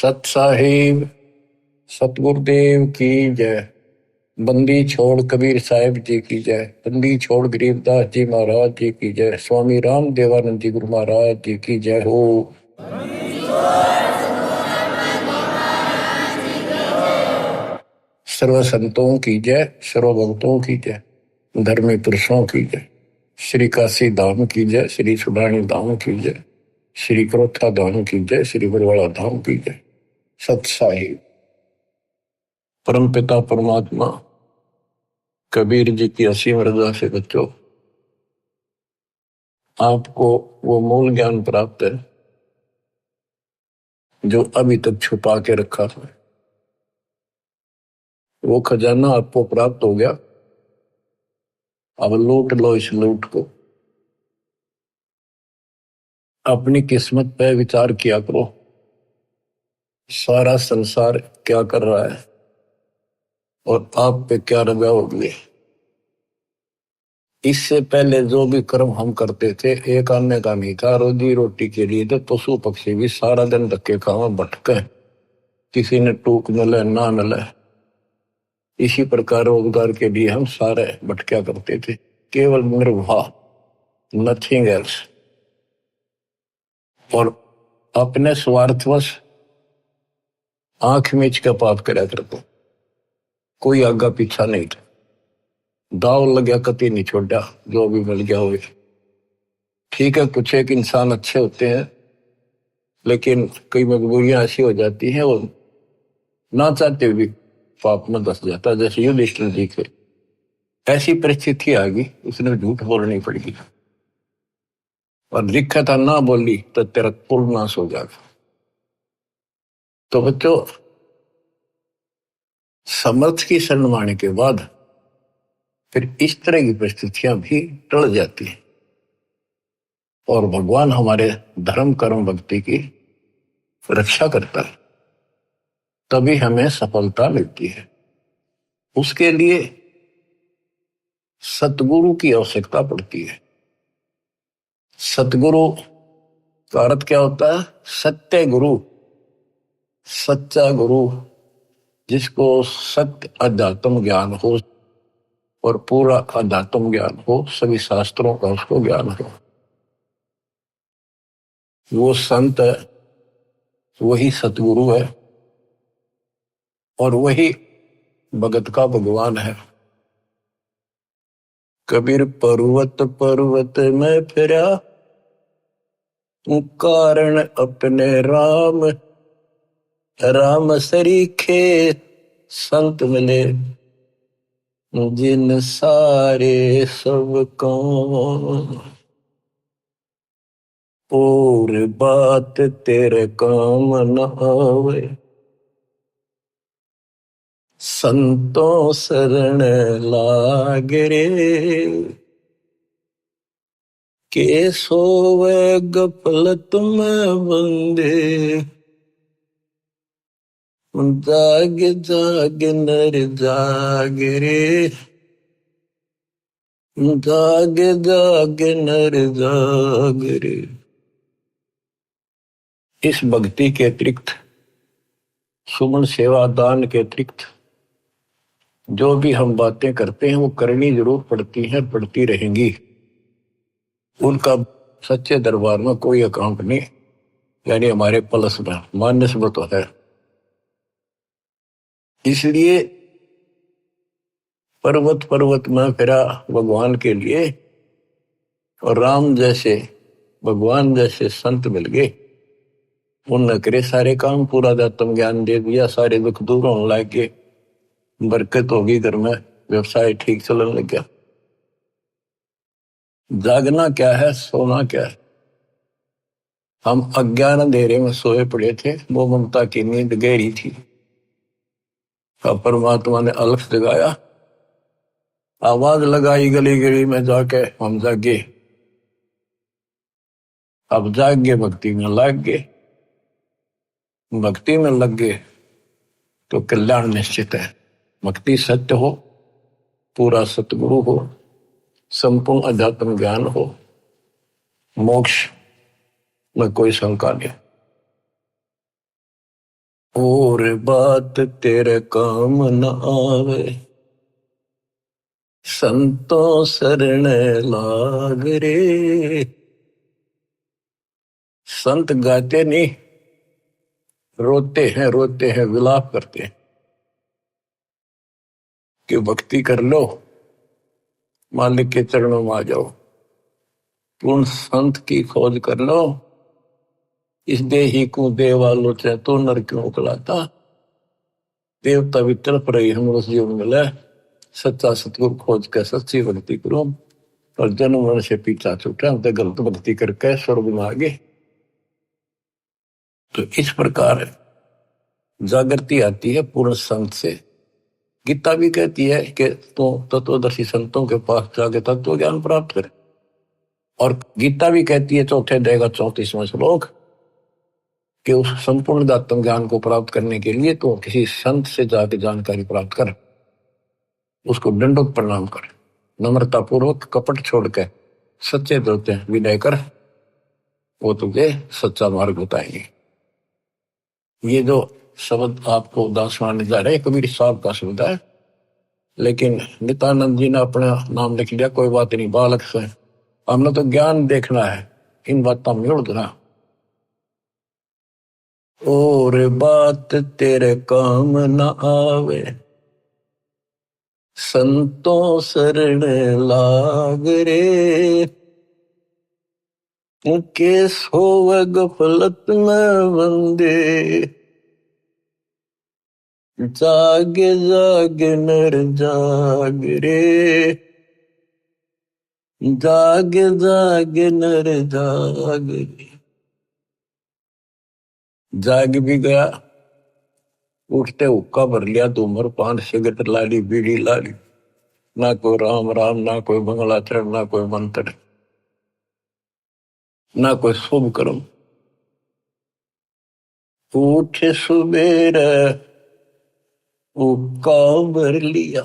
सत साहिब सतगुरुदेव की जय। बंदी छोड़ कबीर साहिब जी की जय। बंदी छोड़ गरीबदास जी महाराज जी की जय। स्वामी राम देवानंद जी गुरु महाराज जी की जय हो। सर्व संतों की जय, सर्व भक्तों की जय, धर्मी पुरुषों की जय। श्री काशी धाम की जय, श्री सुडानी धाम की जय, श्री क्रोथा धाम की जय, श्री बरवाड़ा धाम की जय। सत साहिब परम पिता परमात्मा कबीर जी की असीम रजा से बच्चों, आपको वो मूल ज्ञान प्राप्त है जो अभी तक छुपा के रखा है। वो खजाना आपको प्राप्त हो गया। अब लूट लो इस लूट को। अपनी किस्मत पे विचार किया करो, सारा संसार क्या कर रहा है और आप पे क्या रजा होगी। इससे पहले जो भी कर्म हम करते थे, एक आने का नहीं था, रोजी रोटी के लिए तो पशु पक्षी भी सारा दिन धक्के खावा भटके, किसी ने टूक मिले ना मिले। इसी प्रकार रोजगार के लिए हम सारे भटका करते थे, केवल निर्वाह, नथिंग एल्स। और अपने स्वार्थवश आंख मीच का पाप करा करते, कोई आगा पीछा नहीं था। दाव लग्या कति नहीं छोड़ा, जो भी मिल गया हो। ठीक है, कुछ एक इंसान अच्छे होते हैं, लेकिन कई मजबूरियां ऐसी हो जाती हैं वो ना चाहते हुए पाप में धस जाता है। जैसे युधिष्ठिर जी के ऐसी परिस्थिति आ गई, उसने झूठ बोलनी पड़ेगी और लिखा था ना बोली तो तेरा कुल नाश हो जाएगा। तो बच्चों, समर्थ की शरण माने के बाद फिर इस तरह की परिस्थितियां भी टल जाती हैं और भगवान हमारे धर्म कर्म भक्ति की रक्षा करता है, तभी हमें सफलता मिलती है। उसके लिए सतगुरु की आवश्यकता पड़ती है। सतगुरु का अर्थ क्या होता है? सत्य गुरु, सच्चा गुरु, जिसको सत्य अध्यात्म ज्ञान हो और पूरा अध्यात्म ज्ञान हो, सभी शास्त्रों का उसको ज्ञान हो। वो संत है, वही सतगुरु है और वही भगत का भगवान है। कबीर पर्वत पर्वत में फिरा, कारण अपने राम, राम सरीखे संत मिले, जिन सारे सब काम, और बात तेरे काम न आवे, संतों शरण लाग रे, के सोवे गफलत में बंदे, जाग जाग नर जाग रे, जाग जाग नर जाग रे। इस भक्ति के अतिरिक्त, सुमन सेवा दान के अतिरिक्त जो भी हम बातें करते हैं वो करनी जरूर पड़ती हैं, पड़ती रहेंगी। उनका सच्चे दरबार में कोई अकाउंट नहीं, यानी हमारे प्लस में माइनस में तो है। इसलिए पर्वत पर्वत में फिरा भगवान के लिए, और राम जैसे भगवान जैसे संत मिल गए, उनने करे सारे काम, पूरा अध्यात्म ज्ञान दे दिया, सारे दुख दूर होने लग गए, बरकत होगी घर में, व्यवसाय ठीक चलने लग गया। जागना क्या है, सोना क्या है? हम अज्ञान अंधेरे में सोए पड़े थे, वो ममता की नींद गहरी थी। अब परमात्मा ने अलख जगाया, आवाज लगाई गली गली में जाके, हम जागे। अब जाग गए, भक्ति में लग गए। भक्ति में लग गए तो कल्याण निश्चित है। भक्ति सत्य हो, पूरा सतगुरु हो, संपूर्ण अध्यात्म ज्ञान हो, मोक्ष में कोई शंका नहीं। और बात तेरे काम न आवे, संतों शरण लाग रे। संत गाते नहीं, रोते हैं, विलाप करते हैं कि भक्ति कर लो, मालिक के चरणों में आ जाओ। पूर्ण संत की खोज कर लो, इस देही को देवा लोचे तो नर क्यों उकलाता। देवता भी तड़प रही हम उस जीवन मिले, सच्चा सतगुरु खोज के सच्ची भक्ति करो। और जन्म मरण से पीछा छूटा, हम तो गलत भक्ति करके स्वर्ग में आ गए। तो इस प्रकार जागृति आती है पूर्ण संत से। गीता भी कहती है कि तो तत्वदर्शी संतों के पास जाके तत्व ज्ञान प्राप्त करे। और गीता भी कहती है चौथे अध्याय का 34वां श्लोक कि उस संपूर्ण आत्म ज्ञान को प्राप्त करने के लिए तो किसी संत से जाके जानकारी प्राप्त कर, उसको दंडोत प्रणाम कर, नम्रता पूर्वक कपट छोड़ के सच्चे दोते विनय कर, वो तुझे सच्चा मार्ग बताएंगे। ये जो शब्द आपको दासवान जा रहे कबीर साहब का शब्द है, लेकिन नित्यानंद जी ने अपना नाम लिख लिया, कोई बात नहीं, बालक से हमने तो ज्ञान देखना है, इन बातों में उड़ना। और बात तेरे काम न आवे, संतों शरण लाग रे। के सोव गफलत में बंदे, जागे जागे नर जाग रे। जागे जागे नर जाग रे। जाग भी गया, उठते हुक्का भर लिया, धूम्रपान सिगरेट लाली, बीड़ी लाली, ना कोई राम राम, ना कोई मंगलाचरण, ना कोई मंत्र, ना कोई शुभ कर्म। उठ सुबेर हुक्का भर लिया,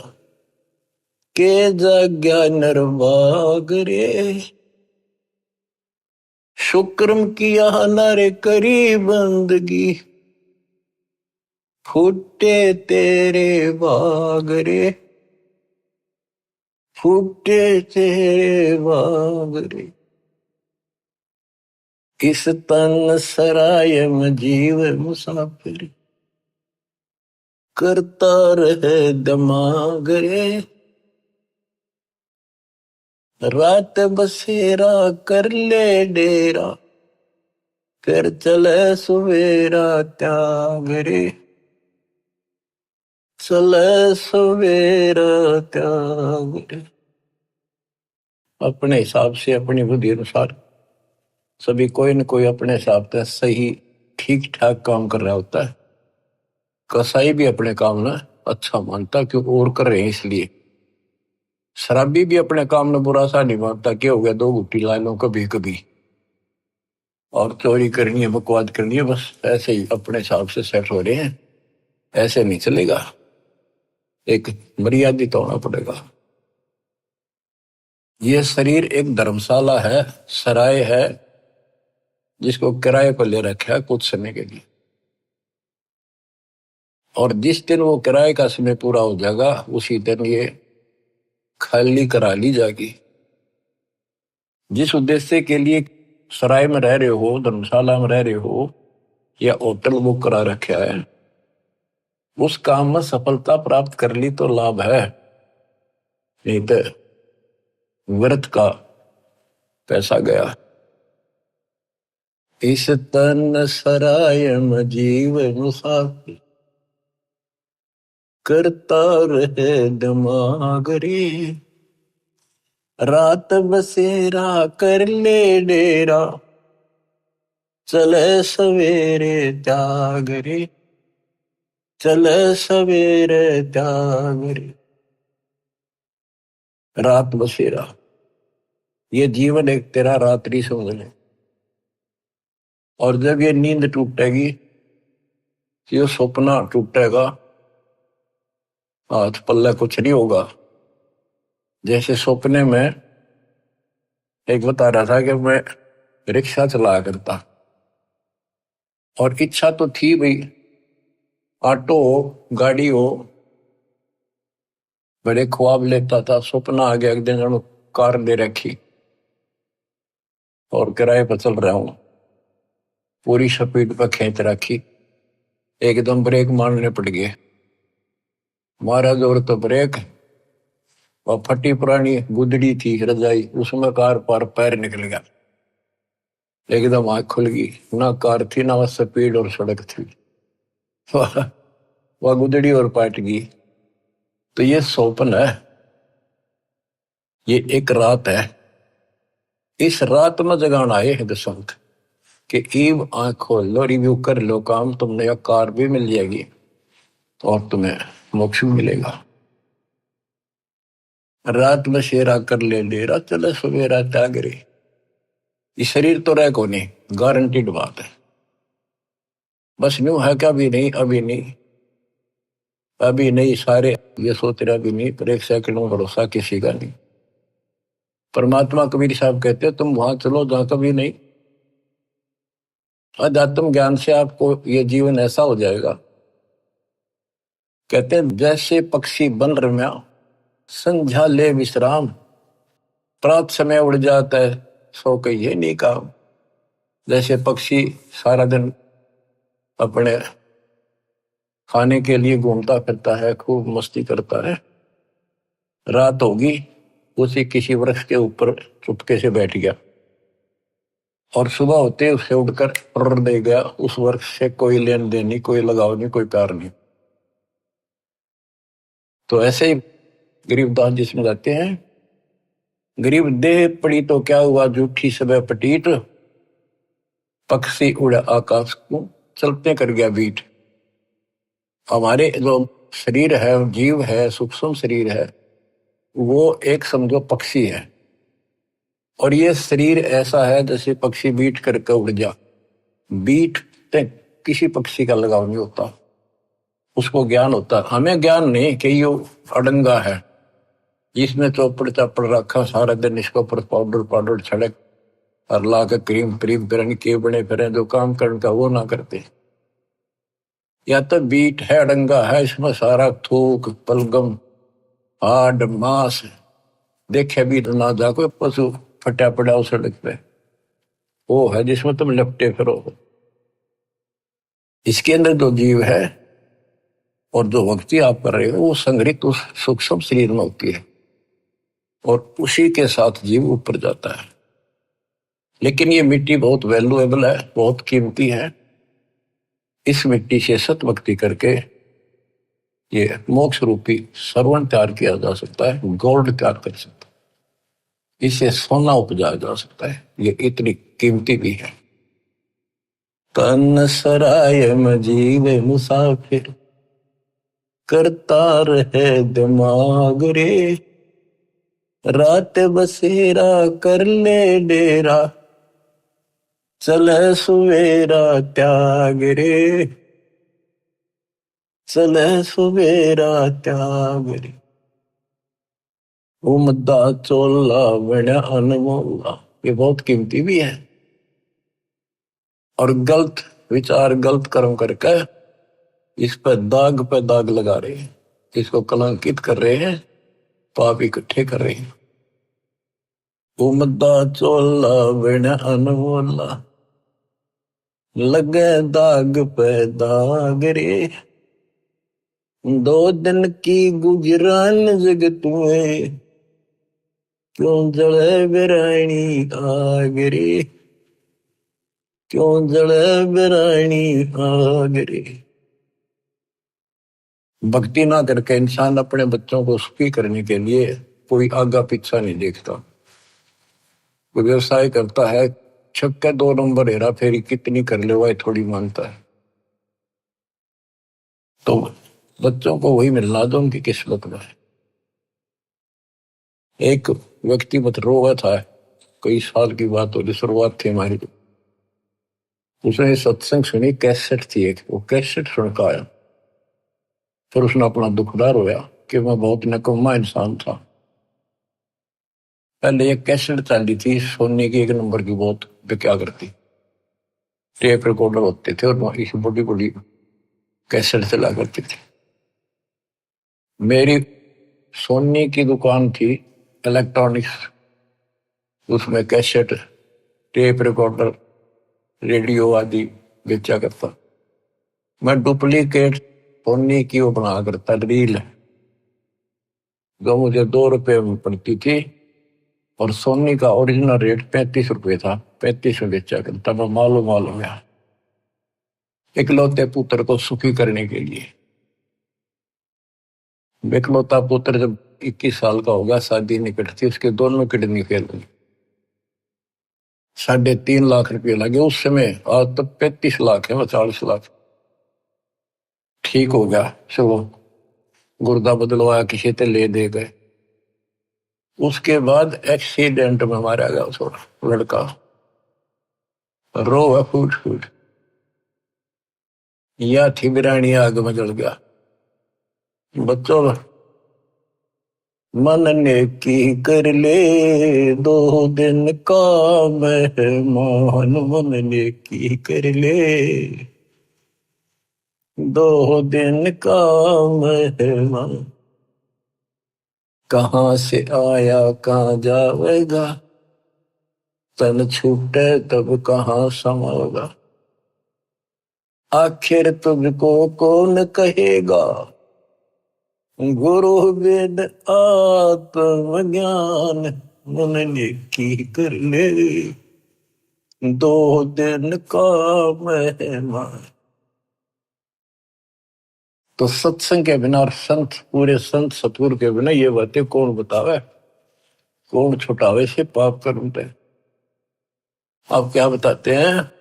के जाग्या नरवाग रे। शुक्रम किया नर करी बंदगी, फूटे तेरे बाग रे। फूटे तेरे बाग रे। इस तन सराय में जीव मुसाफिर, करता रहे दिमाग रे। रात बसेरा कर ले डेरा, फिर चले सवेरा त्याग रे। चले सवेरा त्याग रे। अपने हिसाब से, अपनी बुद्धि अनुसार सभी कोई न कोई अपने हिसाब से सही ठीक ठाक काम कर रहा होता है। कसाई भी अपने काम ना अच्छा मानता क्यों और कर रहे हैं इसलिए। शराबी भी अपने काम में बुरा सा नहीं मानता, क्या हो गया, दो घुट्टी ला लो कभी कभी, और चोरी करनी है, बकवाद करनी है, बस ऐसे ही अपने हिसाब से सेट हो रहे हैं। ऐसे नहीं चलेगा, एक मर्यादित होना पड़ेगा। ये शरीर एक धर्मशाला है, सराय है, जिसको किराए पर ले रखा है कुछ समय के लिए। और जिस दिन वो किराए का समय पूरा हो जाएगा, उसी दिन ये खाली करा ली जाएगी। जिस उद्देश्य के लिए सराय में रह रहे हो, धर्मशाला में रह रहे हो, या होटल बुक करा रखा है, उस काम में सफलता प्राप्त कर ली तो लाभ है, नहीं तो व्यर्थ का पैसा गया। इस तन सराय में जीव मुसाफिर, करता रहे दिमाग रे। रात बसेरा कर ले डेरा, चले सवेरे त्याग रे। चले सवेरे त्याग रे। रात बसेरा, ये जीवन एक तेरा रात्रि समझ ले। और जब ये नींद टूटेगी, ये सपना टूटेगा, हाथ पल्ले कुछ नहीं होगा। जैसे सपने में एक बता रहा था कि मैं रिक्शा चलाया करता, और इच्छा तो थी भाई ऑटो हो, गाड़ी हो, बड़े ख्वाब लेता था, सपना आ गया एक दिन जब कार ले रखी और किराए पर चल रहा हूं, पूरी स्पीड पर खींच रखी, एकदम ब्रेक मारने पड़ गए, मारा जोर तो ब्रेक, और फटी पुरानी गुदड़ी थी रजाई, उसमें कार पर पैर निकल गया, एकदम आंख खुल गई, ना कार थी ना स्पीड और सड़क थी, वह गुदड़ी और पाट गई। तो ये सौपन है, ये एक रात है, इस रात में जगाना आए है दशंत कि ईब आंख खोल लो, रिव्यू कर लो काम, तुमने यह कार भी मिल जाएगी और तुम्हें मोक्ष भी मिलेगा। रात में शेरा कर ले डेरा, चले सवेरा त्यागरे। ये शरीर तो रह को नहीं, गारंटीड बात है, बस न्यू है क्या, अभी नहीं, अभी नहीं, अभी नहीं, सारे ये सोच रहे अभी नहीं, पर एक सेकंड में भरोसा किसी का नहीं। परमात्मा कबीर साहब कहते हैं तुम वहां चलो जहां कभी नहीं। अध्यात्म ज्ञान से आपको ये जीवन ऐसा हो जाएगा, कहते हैं जैसे पक्षी बन रम्या, संध्या ले विश्राम, प्रात समय उड़ जाता है, सो कहिए नहीं काम। जैसे पक्षी सारा दिन अपने खाने के लिए घूमता फिरता है, खूब मस्ती करता है, रात होगी उसी किसी वृक्ष के ऊपर चुपके से बैठ गया और सुबह होते उससे उड़कर उड़ दे गया, उस वृक्ष से कोई लेन देन नहीं, कोई लगाव नहीं, कोई प्यार नहीं। तो ऐसे ही गरीबदास जिसमें जाते हैं, गरीब देह पड़ी तो क्या हुआ, झूठी सब पटीट, पक्षी उड़ा आकाश को, चलते कर गया बीट। हमारे जो शरीर है, जीव है, सूक्ष्म शरीर है, वो एक समझो पक्षी है, और ये शरीर ऐसा है जैसे पक्षी बीट करके उड़ जा, बीट ते किसी पक्षी का लगाव नहीं होता, उसको ज्ञान होता, हमें ज्ञान नहीं कि ये अड़ंगा है, जिसमें चौपड़ चापड़ रखा, सारा दिन इसके ऊपर पाउडर पाउडर छड़क और ला के क्रीम क्रीम करने के बने फिर जो काम करने का वो ना करते। या तो बीट है, अड़ंगा है, इसमें सारा थूक पलगम हाड मांस देखे भी तो ना जा, कोई पशु फटा पड़ा उस सड़क पे, वो है जिसमें तुम लपटे फिरो। इसके अंदर जो जीव है और जो भक्ति आप कर रहे हो वो संग्रहित उस सूक्ष्म शरीर में होती है, और उसी के साथ जीव ऊपर जाता है। लेकिन ये मिट्टी बहुत वैल्यूएबल है, बहुत कीमती है, इस मिट्टी से सत भक्ति करके ये मोक्ष रूपी सरवण तैयार किया जा सकता है, गोल्ड तैयार कर सकता है, इसे सोना उपजाया जा सकता है, ये इतनी कीमती भी है। तन सराय में जीव मुसाफिर, करता रहे दिमाग रे, रात बसेरा कर ले डेरा, चले सुवेरा त्याग रे, चले सुवेरा त्याग रे। उमदा चोला बड़ा अनमोला, ये बहुत कीमती भी है। और गलत विचार गलत कर्म करके इस पे दाग लगा रहे हैं, इसको कलंकित कर रहे हैं, पाप इकट्ठे कर रहे हैं। उमदा चोला बड़ा अनमोला, लगे दाग पे दाग रे, दो दिन की गुजरान जगत में, क्यों जले बिरानी आग रे, क्यों जले बिरानी आग रे। भक्ति ना करके इंसान अपने बच्चों को सुखी करने के लिए कोई आगा पीछा नहीं देखता, कोई व्यवसाय करता है, छक्के 2 नंबर हेरा फेरी कितनी कर ले वह थोड़ी मानता है, तो बच्चों को वही मिलना जो उनकी किस्मत में है। एक व्यक्ति मत रोगा था, कई साल की बात हो, शुरुआत थी हमारी, उसने सत्संग सुनी, कैसेट थी एक, वो कैसेट सुन का आया, फिर उसने अपना दुखदार होया कि मैं बहुत नकम्मा इंसान था। पहले एक कैसेट चली थी सोने की, 1 नंबर की, बहुत क्या करती, टेप रिकॉर्डर होते थे और इस बड़ी बड़ी कैसेट चला करती थी। मेरी सोनी की दुकान थी इलेक्ट्रॉनिक्स, उसमें कैसेट, टेप रिकॉर्डर, रेडियो आदि बेचा करता। मैं डुप्लीकेट सोनी की वो बना करता रील, जो मुझे 2 रुपए में पड़ती थी, और सोनी का ओरिजिनल रेट 35 रुपए था। 35 में बेचा करता। मैं मालूम हो गया, इकलौते पुत्र को सुखी करने के लिए। इकलौता पुत्र जब 21 साल का होगा, शादी निकट थी, उसके दोनों किडनी फेल हुई। 3.5 लाख रुपये लगे उस समय। आज तो 35 लाख है, 40 लाख। ठीक हो गया, चलो गुर्दा बदलवाया, किसी से ले दे गए। उसके बाद एक्सीडेंट में मारा गया उस लड़का, रो है फूट फूट। या थी बिरानी आग में जल गया। बच्चों, मन ने की कर ले 2 दिन का मेहमान, मन ने की कर ले 2 दिन का मेहमान। कहाँ से आया कहाँ जाएगा, तन छूटे तब कहाँ समाएगा। आखिर तुझको कौन कहेगा, गुरु वेद आत्मज्ञान। मन ने की कर ले 2 दिन का मेहमान। तो सत्संग के बिना और संत, पूरे संत सतगुरु के बिना ये बातें कौन बतावे, कौन छुटावे से पाप कर्म पे। आप क्या बताते हैं,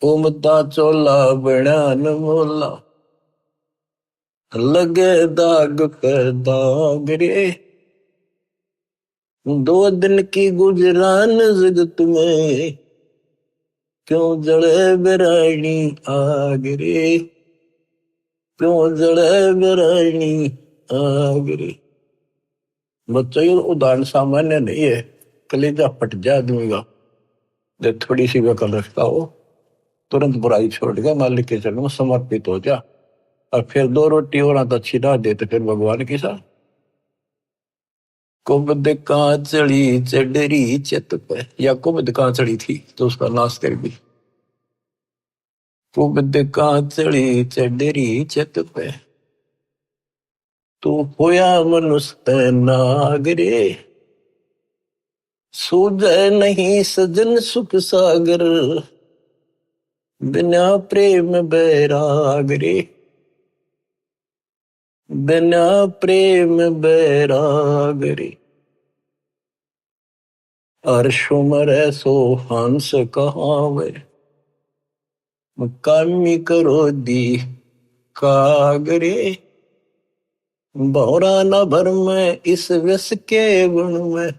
उमदा चोला बना न मोला, लगे दाग पे दाग रे। 2 दिन की गुजरान जगत में, क्यों जड़े बिरानी आग रे, क्यों जड़े बिरानी आग रे। बच्चों, ये उदाहरण सामान्य नहीं है, कलेजा फट जाए आदमी का। जब थोड़ी सी वकल रखता हो, तुरंत बुराई छोड़ के मालिक के चरणों में समर्पित हो जा, और फिर 2 रोटी और आटा छिड़ा दे तो फिर भगवान के साथ। कुबद कांचड़ी चढ़ी चित पे, या कुबद कांचड़ी थी तो उसका नाश कर दी। कुबद कांचड़ी चढ़ी चित पे, तू होया मनुष्य नागरे। सूझे नहीं सजन सुख सागर, बिना प्रेम बैराग रे, बिना प्रेम बैराग रे। अर्शुमर सो हंस कहावे, कामी करो दी कागरे। भौरा न भर में इस व्यस के गुण में,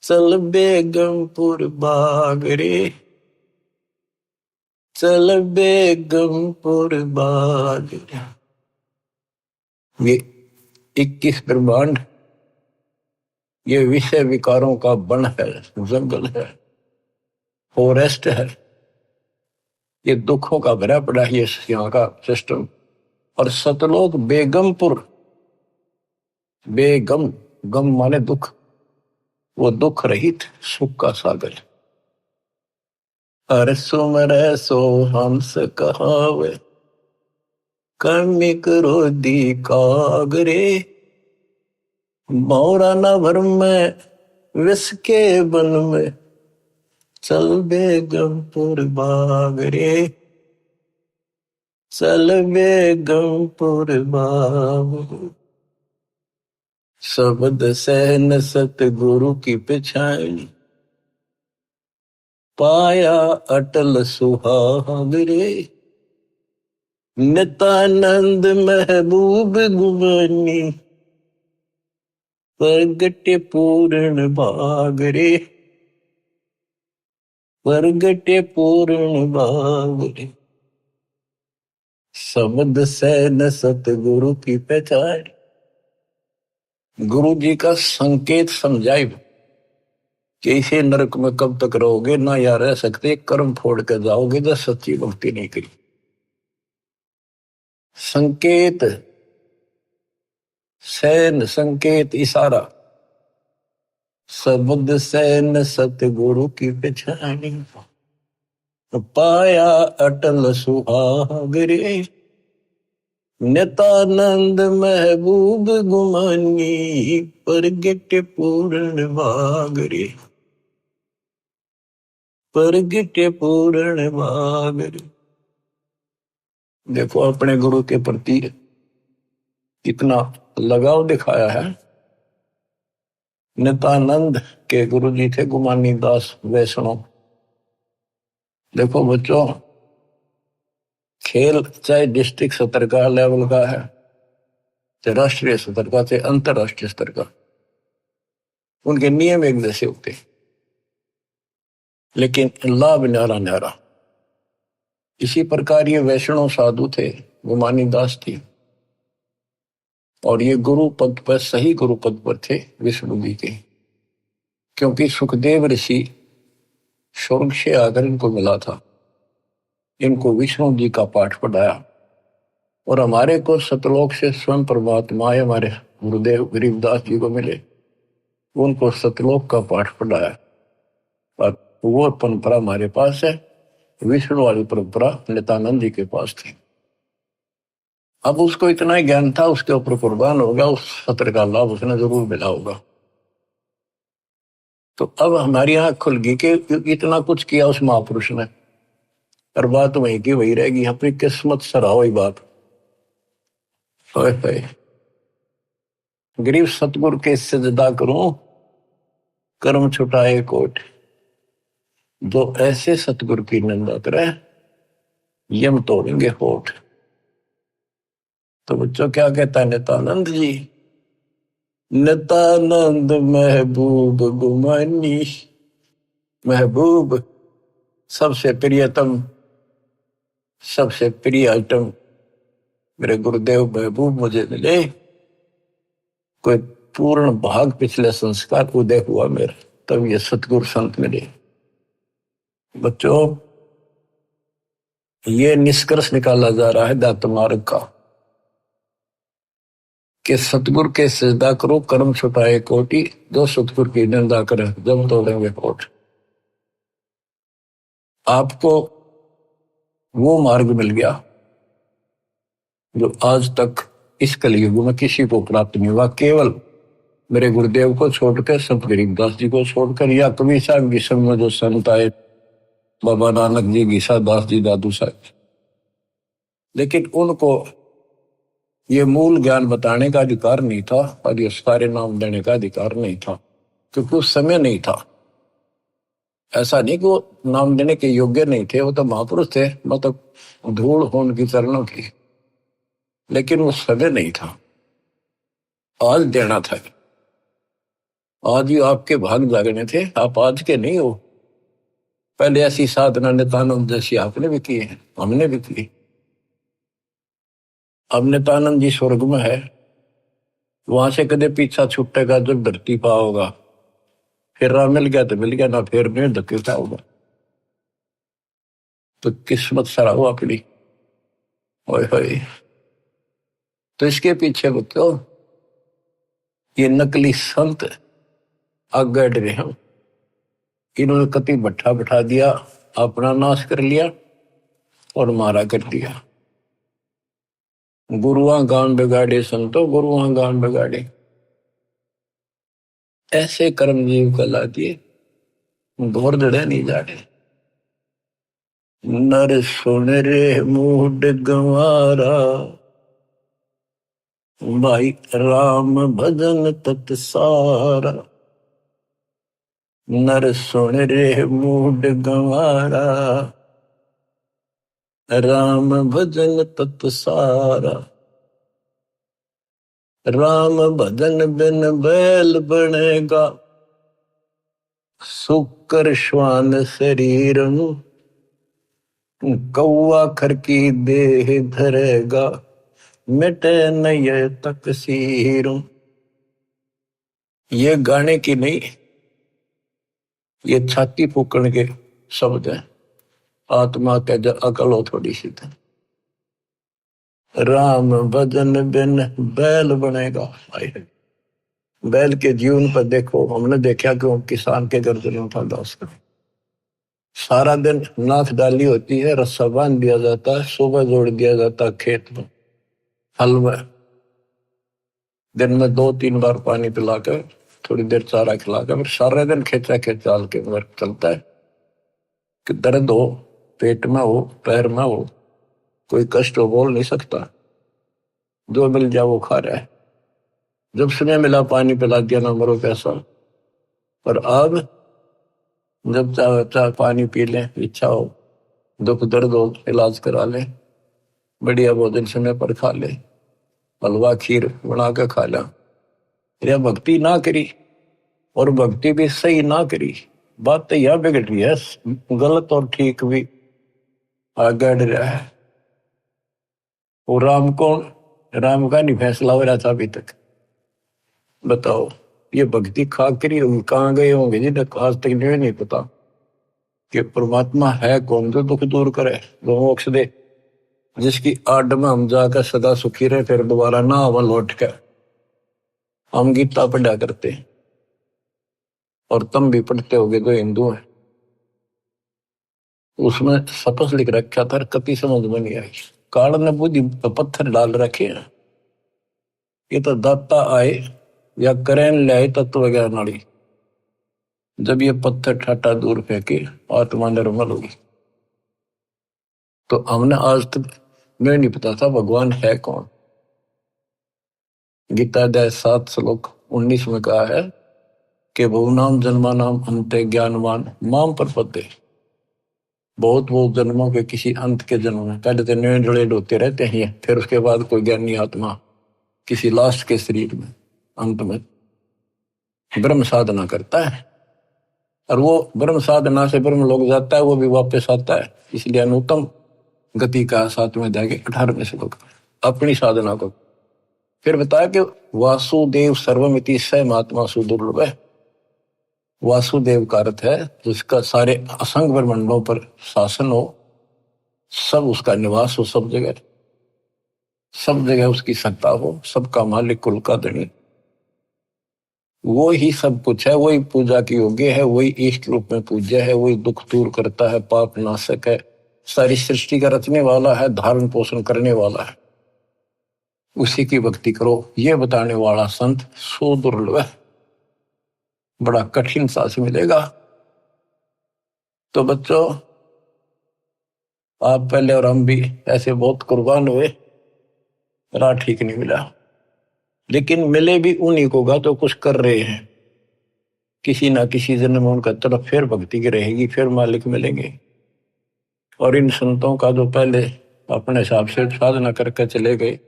चल बेगमपुर बाग रे, चल बेगमपुर बाग रे। ये 21 ब्रह्मांड, ये विषय विकारों का वन है, जंगल है, फॉरेस्ट है। ये दुखों का भरा पड़ा है ये यहाँ का सिस्टम। और सतलोक बेगमपुर, बेगम, गम माने दुख, वो दुख रहित सुख का सागर। हर सुमर सो हंस कहावे, कर्मी करो दी कागरे। मौरा न भर में विष के बन में, चल बेगमपुर बाग रे, चल बेगमपुर बाग। शब्द सहन सतगुरु की पिछाड़ी, पाया अटल सुहाग रे। नित्यानंद महबूब गुमानी, प्रगटे पूर्ण भाग रे, प्रगटे पूर्ण भाग रे। शब्द सहन सतगुरु की पहचान, गुरु जी का संकेत समझाए कि इसे नरक में कब तक रहोगे, ना या रह सकते, कर्म फोड़ कर जाओगे जब सच्ची भक्ति नहीं करी। संकेत, सैन संकेत इशारा, शब्द सैन सतगुरु की पहचानी, पाया अटल सुहाग रे, नितानंद महबूब गुमानी, परगट पूर्ण भाग रे, परगट पूर्ण भाग रे। देखो अपने गुरु के प्रति कितना लगाव दिखाया है। नितानंद के गुरु जी थे गुमानी दास वैष्णव। देखो बच्चों, खेल चाहे डिस्ट्रिक्ट स्तर का लेवल का है, चाहे राष्ट्रीय स्तर का, चाहे अंतरराष्ट्रीय स्तर का, उनके नियम एक जैसे होते, लेकिन लाभ न्यारा न्यारा। इसी प्रकार ये वैष्णव साधु थे, गुमानी दास थी, और ये गुरु पद पर, सही गुरु पद पर थे विष्णु जी के, क्योंकि सुखदेव ऋषि स्वर्ग से आकर इनको मिला था, इनको विष्णु जी का पाठ पढ़ाया, और हमारे को सतलोक से स्वयं परमात्मा हमारे गुरुदेव गरीबदास जी को मिले, उनको सतलोक का पाठ पढ़ाया, और वो परंपरा हमारे पास है। विष्णु वाली परंपरा नित्यानंद जी के पास थी। अब उसको इतना ही ज्ञान था, उसके ऊपर कुर्बान होगा, उस सत्र का लाभ उसने जरूर मिला होगा। तो अब हमारी आंख खुल गई कि इतना कुछ किया उस महापुरुष ने, और बात वहीं की वही रहेगी। अपनी किस्मत सराहो ही बात। गरीब सतगुरु के सजदा करूं, कर्म छुटाए कोट, जो ऐसे सतगुरु की निंदा करे यम तोड़ेंगे होठ। तो बच्चों क्या कहता है नित्यानंद जी? नित्यानंद महबूब गुमानी, महबूब सबसे प्रियतम, सबसे प्रिय आइटम मेरे गुरुदेव महबूब मुझे मिले। कोई पूर्ण भाग पिछले संस्कार उदय हुआ मेरा, तब ये सतगुरु संत मिले। बच्चों, ये निष्कर्ष निकाला जा रहा है दात मार्ग का कि सतगुरु के सजदा करो, कर्म छुटाए कोटि, जो सतगुरु की निंदा करे जब तोड़ेंगे होठ। आपको वो मार्ग मिल गया जो आज तक इस कलयुग में किसी को प्राप्त नहीं हुआ, केवल मेरे गुरुदेव को छोड़कर, संत गरीबदास जी को छोड़कर, या कबीर साहब की संग में जो संत आए, बाबा नानक जी, गीसा दास जी, दादू साहब, लेकिन उनको ये मूल ज्ञान बताने का अधिकार नहीं था, और ये सारे नाम देने का अधिकार नहीं था, क्योंकि उस समय नहीं था। ऐसा नहीं कि वो नाम देने के योग्य नहीं थे, वो तो महापुरुष थे, मतलब धूल हो उनकी चरणों की, लेकिन वो समय नहीं था। आज देना था, आज ही आपके भाग जागने थे, आप आज के नहीं हो। पहले ऐसी साधना नित्यानंद जैसी आपने भी की है, हमने भी की। अब नित्यानंद जी स्वर्ग में है, वहां से कदे पीछा छूटेगा जब धरती पा होगा, फिर राह मिल गया तो मिल गया, ना फिर नहीं धकेता होगा। तो किस्मत सराहो अपनी। ओए होए, तो इसके पीछे बच्चों ये नकली संत आगे डरे हैं। इन्होंने कति भट्ठा बैठा दिया, अपना नाश कर लिया और मारा कर दिया। गुरुआ गान बिगाड़े संतो, गुरुआ गान बिगाड़े, ऐसे कर्म जीव कला दिए, घोर जड़े नहीं जाड़े। नर सुन रे मूड गंवारा, भाई राम भजन तत सारा। नर सुन रे मूड गंवारा, राम भजन तत सारा। राम भजन बिन बैल बनेगा, सुकर श्वान शरीर, कौआ खर की देह धरेगा, मिटे नय तकसीर। ये गाने की नहीं, ये छाती फूकण के शब्द हैं। आत्मा के जो अकल हो थोड़ी सी, राम भजन बिन बैल बनेगा। बैल के जीवन पर देखो, हमने देखा कि किसान के गर्दन था दास का सारा दिन नाथ डाली होती है, रस्सा बांध दिया जाता है, सुबह जोड़ दिया जाता है खेत में हल में, दिन में 2-3 बार पानी पिलाकर थोड़ी देर चारा खिलाकर फिर सारे दिन खेचा खेचाल के वर्क चलता है कि दर्द हो, पेट में हो, पैर में हो, कोई कष्ट हो, बोल नहीं सकता, जो मिल जाए वो खा रहा है। जब समय मिला पानी पिला दिया, ना मरो पैसा। पर अब जब चाहे चाहे पानी पी लें, इच्छा हो, दुख दर्द हो, इलाज करा ले, बढ़िया भोजन समय पर खा ले, हलवा खीर बना के खा ला, या भक्ति ना करी और भक्ति भी सही ना करी, बात तो यह बिगड़ रही है, गलत और ठीक भी आगे रहा है। वो राम कौन, राम का नहीं फैसला हो रहा था अभी तक। बताओ ये भक्ति खा करी होंगे, कहाँ गए होंगे जिन्हें आज तक नहीं पता कि परमात्मा है कौन, जो दुख दूर करे, जो मोक्ष दे, जिसकी आड़ में हम जाकर सदा सुखी रहे, फिर दोबारा ना हम लौट कर। हम गीता पढ़ा करते और तुम भी पढ़ते होगे जो हिंदू है, उसमें सपस लिख रखा था, कभी समझ में नहीं आई। काल ने बुद्धि पत्थर डाल रखे हैं, ये तो दाता आए या करें ले आए तत्व ज्ञान नाड़ी, जब ये पत्थर ठाटा दूर फेंके आत्मा निर्मल होगी। तो हमने आज तक मैं नहीं पता था भगवान है कौन। गीता अध्याय 7 श्लोक 19 में कहा है कि बहुनाम जन्मानाम अंते ज्ञानवान माम प्रपद्ये। बहुत जन्मों के किसी अंत के जन्म में, पहले तो निर्णय होते रहते हैं, फिर उसके बाद कोई ज्ञानी आत्मा किसी लास्ट के शरीर में अंत में ब्रह्म साधना करता है, और वो ब्रह्म साधना से ब्रह्म लोग जाता है, वो भी वापस आता है। इसलिए अनुत्तम गति का 7वें अध्याय के 18वें श्लोक अपनी साधना को फिर बताया कि वासुदेव सर्वमिति स महात्मा सुदुर्लभ है। वासुदेव का अर्थ है जिसका सारे असंग ब्रह्मांडों पर शासन हो, सब उसका निवास हो, सब जगह उसकी सत्ता हो, सबका मालिक, कुल का धनी, वो ही सब कुछ है, वही पूजा की योग्य है, वही इष्ट रूप में पूज्य है, वही दुख दूर करता है, पाप नाशक है, सारी सृष्टि का रचने वाला है, धारण पोषण करने वाला है, उसी की भक्ति करो, ये बताने वाला संत सुदुर्लभ है, बड़ा कठिन सांस मिलेगा। तो बच्चों, आप पहले और हम भी ऐसे बहुत कुर्बान हुए, राह ठीक नहीं मिला, लेकिन मिले भी उन्हीं को गा तो कुछ कर रहे हैं, किसी ना किसी जन्म में उनका तरफ फिर भक्ति की रहेगी, फिर मालिक मिलेंगे। और इन संतों का जो पहले अपने हिसाब से साधना करके चले गए,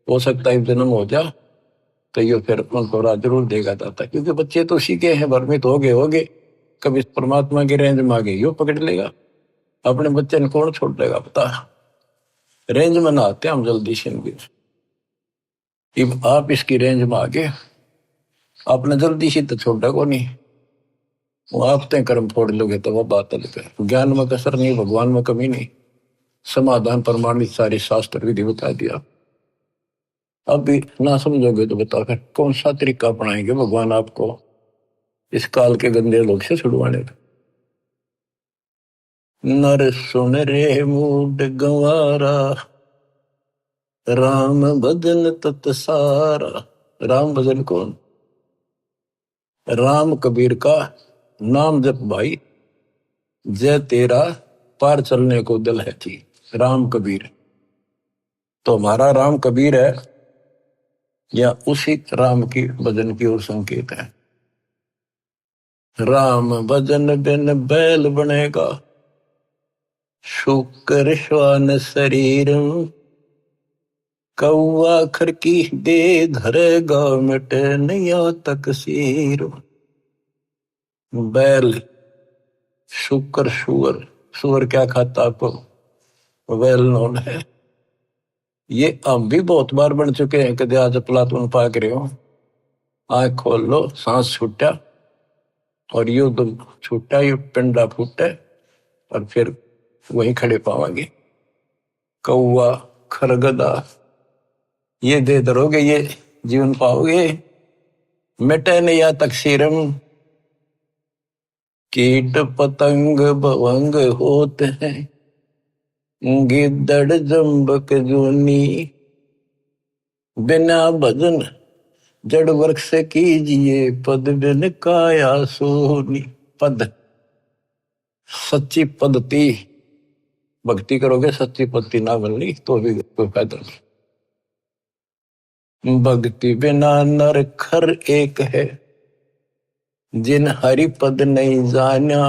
हो सकता है जन्म हो जा तो ये फिर उनको राह जरूर देगा दाता, क्योंकि बच्चे तो सीखे हैं, भ्रमित हो गए, कभी परमात्मा की रेंज में आ गए यो पकड़ लेगा, अपने बच्चे ने कौन छोड़ देगा पता। रेंज में ना आते हम जल्दी से, आप इसकी रेंज में आ गए, आपने जल्दी से तो छोड़ा को नहीं, वो आप तय कर्म फोड़ लोगे तो वह बात अलग है। ज्ञान में कसर नहीं, भगवान में कमी नहीं, समाधान प्रमाणित सारे शास्त्र विधि बता दिया। अब भी ना समझोगे तो बताओ फिर कौन सा तरीका अपनाएंगे भगवान आपको इस काल के गंदे लोग से छुड़वाने का। नर सुन रे मूड गंवारा, राम भजन तत सारा। राम भजन कौन? राम कबीर का नाम जप भाई, जय तेरा पार चलने को दिल है थी। राम कबीर तो हमारा राम कबीर है या उसी राम की भजन की ओर संकेत है। राम भजन बिन बैल बनेगा, शुक्र श्वान शरीर, कौआ खर की दे धरेगा, मिटे नैया तक सीर। बैल, शुक्र, सुअर, सुअर क्या खाता आपको वेल नोन है। ये हम भी बहुत बार बन चुके हैं, कदे आज प्लातून पाक रहे हो, आंख खोल लो, सांस छूटा और यू तो छूटा, यू पिंडा फूटा और फिर वहीं खड़े पावांगे। कौआ, खरगदा, ये दे दरोगे ये जीवन पाओगे। मिटे न या तकसीरम, कीट पतंग भवंग होते हैं, गिद्दड़ जम्बक जूनी, बिना भजन जड़ वर्ग से कीजिए, पद बिन काया सोनी। पद सच्ची पद्धति, भक्ति करोगे सच्ची पद्धति ना मिलनी तो भी कोई फायदा नहीं। भक्ति बिना नर खर एक है, जिन हरि पद नहीं जाना,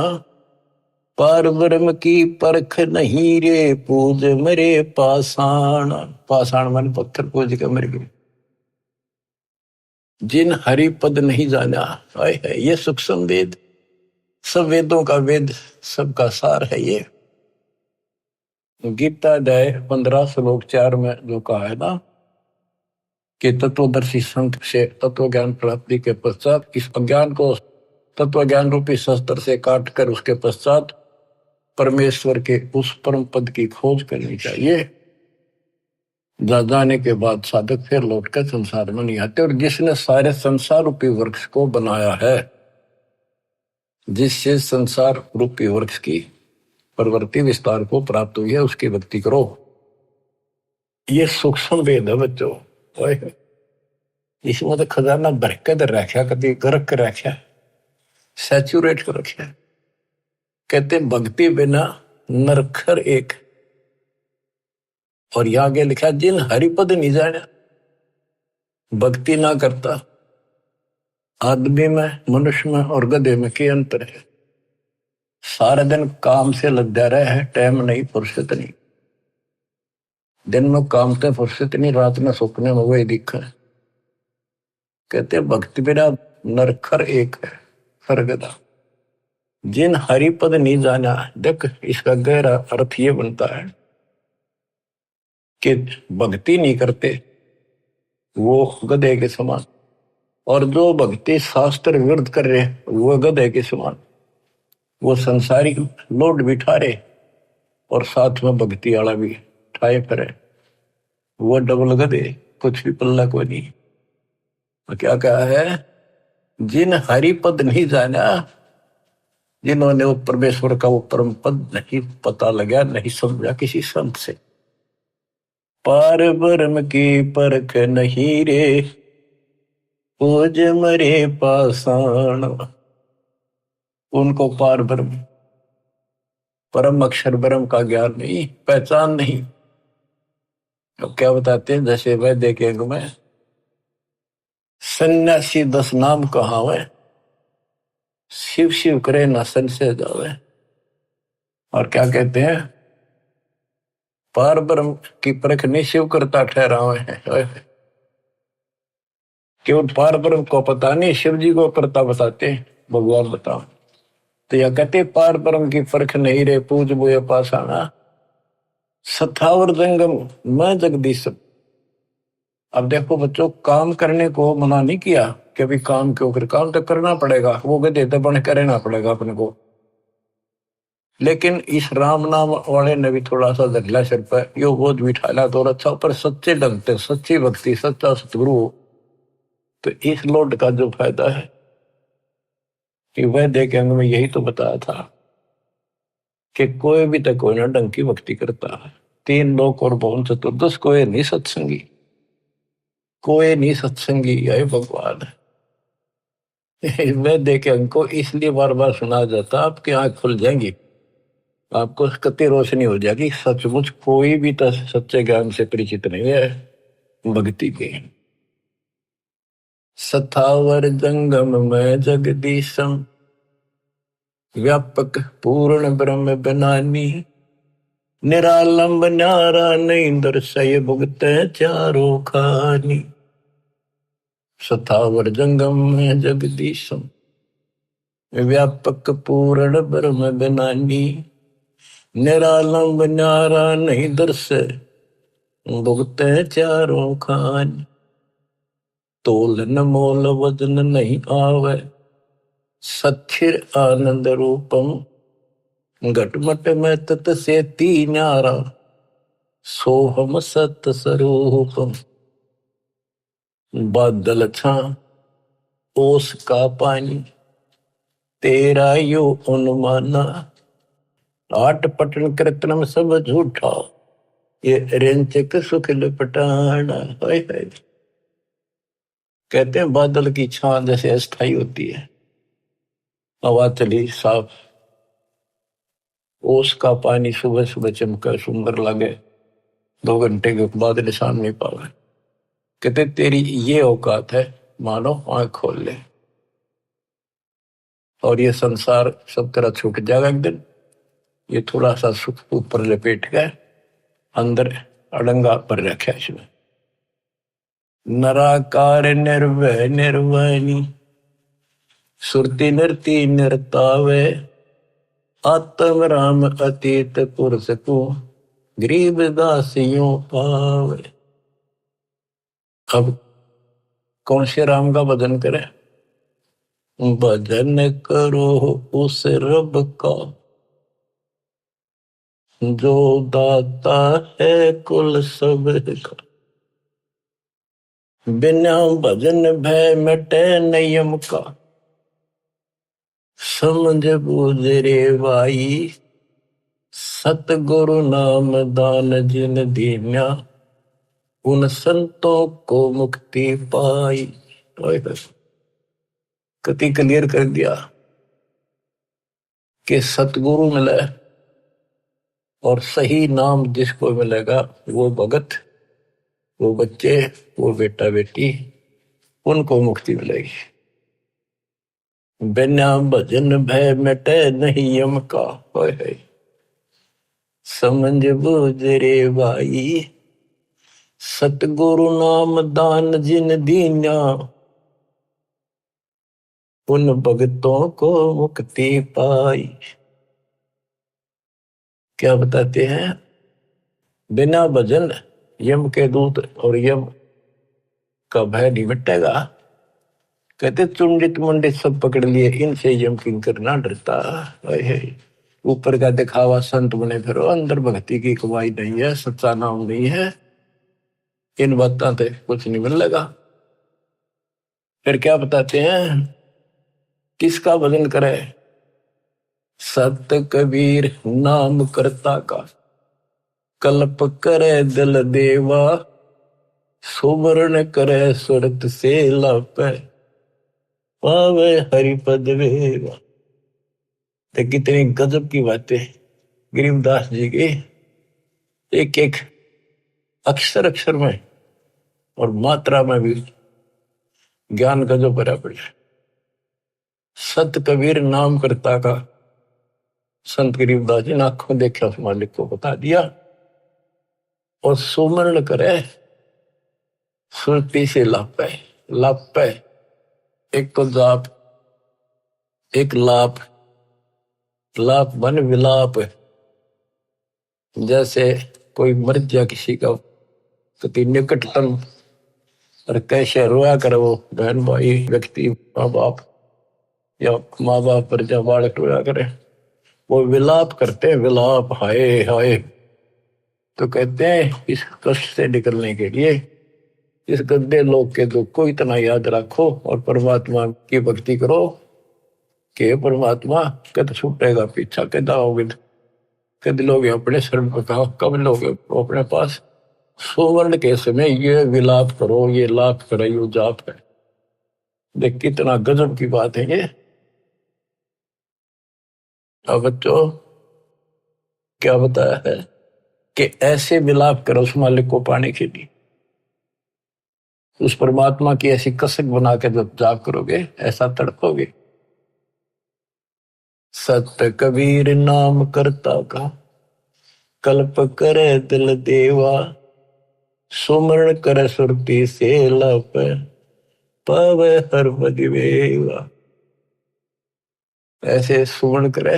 पार ब्रह्म की परख नहीं रे, पूज मरे पाषाण। पाषाण मन पत्थर पूज के मर गए। जिन हरि पद नहीं जाना, है ये सूक्ष्म वेद, सब वेदों का वेद, सबका सार है ये। गीता अध्याय 15 श्लोक 4 में जो कहा है ना कि तत्वदर्शी संत से तत्व ज्ञान प्राप्ति के पश्चात इस अज्ञान को तत्व ज्ञान रूपी शस्त्र से काट कर उसके पश्चात परमेश्वर के उस परम पद की खोज करनी चाहिए। जाने के बाद साधक फिर लौटकर संसार में नहीं आते। और जिसने सारे संसार रूपी वृक्ष को बनाया है, जिससे संसार रूपी वृक्ष की प्रवृत्ति विस्तार को प्राप्त हुई है, उसकी भक्ति करो। ये सूक्ष्म वेद है बच्चों, इसमें तो खजाना भर के रखा, कभी गरक के रखा, सैचुरेट कर रखा। कहते भक्ति बिना नरखर एक, और यहां आगे लिखा जिन हरिपद नहीं जाना, भक्ति ना करता। आदमी में, मनुष्य में और गधे में क्या अंतर है? सारा दिन काम से लगा रहे है, टाइम नहीं, फुर्सत नहीं। दिन में काम से फुर्सत नहीं, रात में सपने में वही दिखा है। कहते भक्ति बिना नरखर एक है, सरगदा। जिन हरिपद नहीं जाना, देख इसका गहरा अर्थ ये बनता है कि भक्ति नहीं करते वो गधे के समान, और जो भक्ति शास्त्र विरुद्ध कर रहे वो गधे के समान। वो संसारिक लोड बिठा रहे और साथ में भक्ति वाला भी ठाए करे, वो डबल गधे, कुछ भी पल्ला को नहीं। तो क्या कहा है? जिन हरिपद नहीं जाना, जिन्होंने वो परमेश्वर का वो परम पद नहीं पता लगा, नहीं समझा किसी संत से। पार ब्रह्म की परख नहीं रे, पूज मरे पाषाण। उनको पार ब्रह्म, परम अक्षर ब्रह्म का ज्ञान नहीं, पहचान नहीं। तो क्या बताते हैं? जैसे वह देखेंगे मैं सन्यासी 10 नाम कहावे, शिव शिव करे न संशय जावे। और क्या कहते हैं? पार ब्रह्म की परख नहीं शिव करता ठहरावे है। केवल पार ब्रह्म को पता नहीं, शिव जी को करता बताते हैं, भगवान बताओ। तो यह कहते पार ब्रह्म की परख नहीं रे, पूज बोए पाषाणा। सथावर जंगम मैं जगदीश। अब देखो बच्चों, काम करने को मना नहीं किया कि अभी काम क्यों कर, काम तो करना पड़ेगा, वो गधे तो बन करना पड़ेगा अपने को। लेकिन इस राम नाम वाले ने भी थोड़ा सा धरला सिर पर, यो बोझ बिठाला तो अच्छा, पर सच्चे ढंग से सच्ची भक्ति, सच्चा सतगुरु। तो इस लोड का जो फायदा है कि वह देखे में यही तो बताया था कि कोई भी तक कोई ना ढंग की भक्ति करता है। 3 लोक और भवन चतुर्दश, कोई नहीं सत्संगी, कोई नहीं सत्संगी है भगवान। वह देखे हमको इसलिए बार बार सुना जाता, आपकी आंख खुल जाएंगी, आपको कति रोशनी हो जाएगी। सचमुच कोई भी तो सच्चे ज्ञान से परिचित नहीं है भक्ति के। सथावर जंगम में जगदीशम, व्यापक पूर्ण ब्रह्म बनानी, निरालंब न्यारा नहीं दर्शय भुगत चारों खानी। सथावर जंगम में जगदीशम, व्यापक पूर्ण ब्रह्म बनानी, निरालंब न्यारा नहीं दर्शय भुगत चारों खानी। तोल न मोल वजन नहीं आवे, सच्चिर आनंद रूपम, घटमट में तत से ती न्यारा, सोहम सत स्वरूपम। बादल छा ओस का पानी, तेरा यो अनुमाना, आठ पटन कृतनम सब झूठा, ये रेंचक सुख लपटाना। हाय हाय। कहते हैं बादल की छां जैसे अस्थाई होती है, हवा चली साफ, ओस का पानी सुबह सुबह चमका सुंदर लगे, 2 घंटे के बाद निशान नहीं पावे। कहते तेरी ये औकात है, मानो आंख खोल ले और ये संसार सब तरह छूट जाएगा एक दिन। ये थोड़ा सा सुख ऊपर लपेट गए, अंदर अड़ंगा पर रखा इसमें। नराकार निर्भय निर्वाणी, सुरती नरती नरतावे, आत्म राम अतीत पुरुष को, गरीब दासियों पावे। अब कौन से राम का भजन करें? भजन करो उस रब का, जो दाता है कुल सब का। बिना भजन भय मिटे नियम का, समझ बूझ रे भाई, सतगुरु नाम दान जिन दीन्या, उन संतों को मुक्ति पाई। कति क्लियर कर दिया कि सतगुरु मिले और सही नाम जिसको मिलेगा वो भगत, वो बच्चे, वो बेटा बेटी, उनको मुक्ति मिलेगी। बिना भजन भय मिटे नहीं यम का, है समझ बूझ रे भाई, सतगुरु नाम दान जिन दीन्या, उन भगतों को मुक्ति पाई। क्या बताते हैं? बिना भजन यम के दूत और यम का भय नहीं मिटेगा। कहते चुंडित मुंडित सब पकड़ लिए, इनसे यम किंकर ना डरता। ऊपर का दिखावा संत बने फिरो, अंदर भक्ति की कमाई नहीं है, सच्चा नाम नहीं है, इन बातों से कुछ नहीं मिलेगा। फिर क्या बताते हैं? किसका भजन करे? सत कबीर नाम करता का, कल्प करे दिल देवा, सुवर्ण करे सुरत से लापे, पावे हरिपद वेवा। तो कितनी गजब की बातें गरीबदास जी की, एक एक अक्षर अक्षर में और मात्रा में भी ज्ञान गजब भरा पड़ा। सत कबीर नाम करता का, संत गरीबदास जी ने आंखों देखा उस मालिक को बता दिया। और सुमरण करे सुरती से लापे, लापे एक तो जाप, एक लाप, लाप बन विलाप। जैसे कोई मर जा किसी का कति निकटतम, और कैसे रोया करे वो बहन भाई व्यक्ति, माँ बाप या माँ बाप पर जब बालक रोया करे, वो विलाप करते हैं, विलाप, हाय हाय। तो कहते हैं इस कष्ट से निकलने के लिए इस गंदे लोग के दुख को इतना याद रखो और परमात्मा की भक्ति करो कि परमात्मा कद छूटेगा पीछा, कद आओगे, कद लोग अपने शरण पर कहा, कब लोग अपने पास। सुवर्ण के समय ये विलाप करो, ये लाप करो, ये जाप है। देख कितना गजब की बात है ये। अब बच्चों क्या बताया है कि ऐसे विलाप करो उस मालिक को पाने के लिए, उस परमात्मा की ऐसी कसक बना के जब जाप करोगे ऐसा तड़पोगे। सत्य कबीर नाम करता का, कल्प करे दिल देवा, सुमरण करे सुरती से लप, पावे हर बदिवेवा। ऐसे सुमरण करे,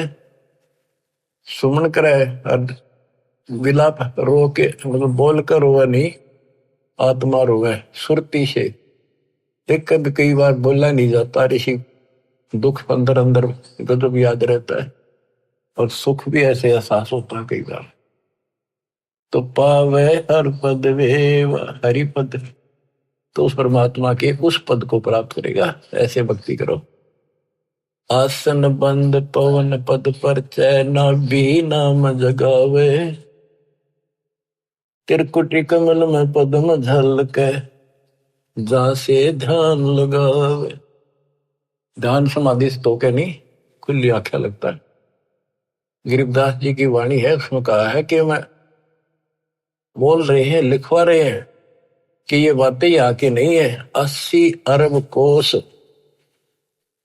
सुमन करे, विलाप रो के मतलब बोल कर रोवे नहीं, आत्मा रोवे सुरती से। एक कद कई बार बोला नहीं जाता, ऋषि दुख अंदर अंदर गजब याद रहता है और सुख भी ऐसे एहसास होता है कई बार। तो पावे हर पद वेव, हरि पद तो उस परमात्मा के उस पद को प्राप्त करेगा। ऐसे भक्ति करो। आसन बंद पवन पद पर चैन भी नाम जगावे, त्रिकुटी कमल में पद्म झलके, जा से ध्यान लगावे। ध्यान समाधि से तो क्या नहीं, खुली आंखें लगता है। गरीबदास जी की वाणी है, उसमें कहा है कि मैं बोल रहे हैं, लिखवा रहे हैं कि ये बातें यहाँ की नहीं है। 80 अरब कोस,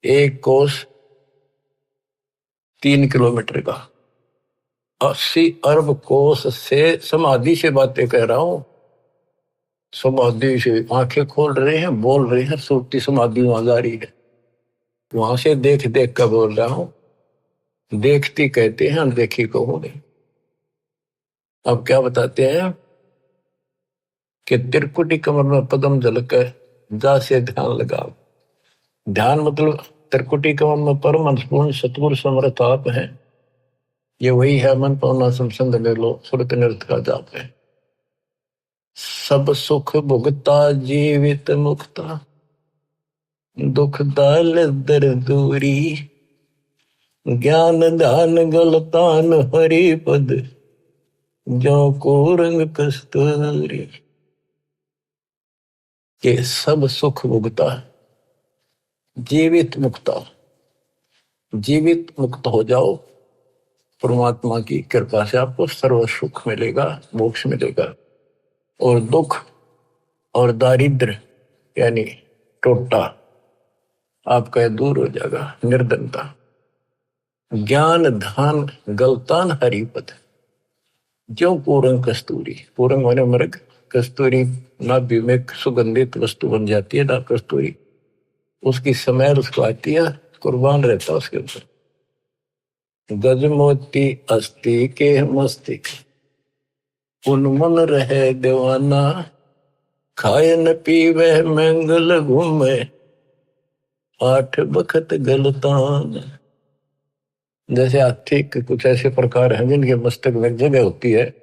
एक कोस 3 किलोमीटर का, 80 अरब कोस से समाधि से बातें कह रहा हूं। समाधि से आंखें खोल रहे हैं, बोल रहे हैं, सुरती समाधि वहां जा रही है। वहां से देख देख कर बोल रहा हूं। देखती कहते हैं, अनदेखी को हो नहीं। अब क्या बताते हैं कि त्रिकुटी कमर में पदम झलक है, जा से ध्यान लगाओ। ध्यान मतलब त्रिकुटी कमर में परम अंशपूर्ण सतगुरु समर्थ आप है। ये वही है, मन पावना संसंद ले लो, सुरत नृत का जाप है। सब सुख भुगता जीवित मुक्ता, दुख दाल दर दूरी, ज्ञान ध्यान गलतान हरि पद, जो को रंग कस्तूरी। के सब सुख भुगता, जीवित मुक्ता। जीवित मुक्त हो जाओ, परमात्मा की कृपा से आपको सर्व सुख मिलेगा, मोक्ष मिलेगा। और दुख और दारिद्र यानी टोटा आपका दूर हो जाएगा, निर्धनता। ज्ञान ध्यान गलतान हरिपद, जो पूरंग कस्तूरी। पूरंग माने मृग, कस्तूरी नाभि में सुगंधित वस्तु बन जाती है ना, कस्तूरी उसकी समय उसको आती है, कुर्बान रहता उसके ऊपर। गज मोती अस्थि के मस्तिष्क, उन्मन रहे दीवाना, खाए न पीवे मंगल घूमे, 8 बखत गलतान। जैसे हाथी के कुछ ऐसे प्रकार हैं जिनके मस्तक में जगह होती है,